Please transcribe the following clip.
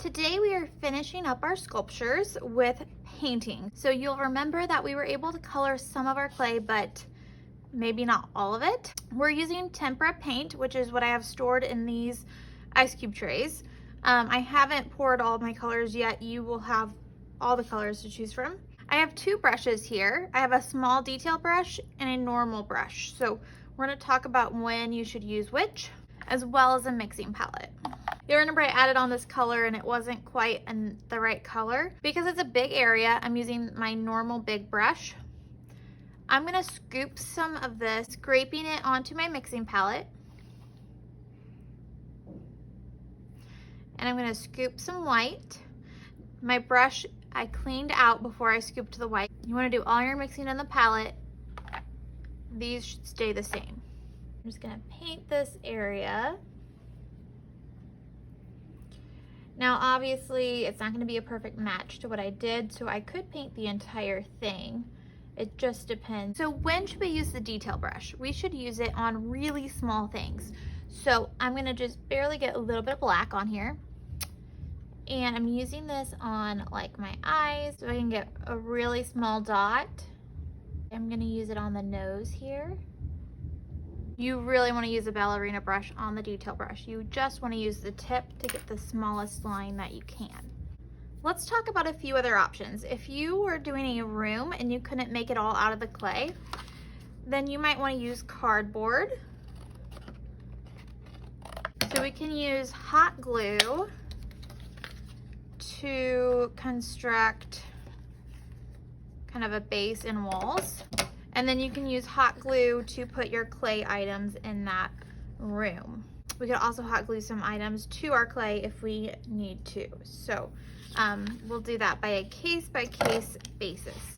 Today we are finishing up our sculptures with painting. So you'll remember that we were able to color some of our clay, but maybe not all of it. We're using tempera paint, which is what I have stored in these ice cube trays. I haven't poured all of my colors yet. You will have all the colors to choose from. I have two brushes here. I have a small detail brush and a normal brush. So we're going to talk about when you should use which, as well as a mixing palette. You'll remember I added on this color and it wasn't quite the right color. Because it's a big area, I'm using my normal big brush. I'm gonna scoop some of this, scraping it onto my mixing palette. And I'm gonna scoop some white. My brush, I cleaned out before I scooped the white. You wanna do all your mixing in the palette. These should stay the same. I'm just gonna paint this area. Now, obviously, it's not going to be a perfect match to what I did, so I could paint the entire thing. It just depends. So when should we use the detail brush? We should use it on really small things. So I'm going to just barely get a little bit of black on here. And I'm using this on like my eyes, so I can get a really small dot. I'm going to use it on the nose here. You really want to use a ballerina brush on the detail brush. You just want to use the tip to get the smallest line that you can. Let's talk about a few other options. If you were doing a room and you couldn't make it all out of the clay, then you might want to use cardboard. So we can use hot glue to construct kind of a base and walls. And then you can use hot glue to put your clay items in that room. We could also hot glue some items to our clay if we need to. So we'll do that by a case basis.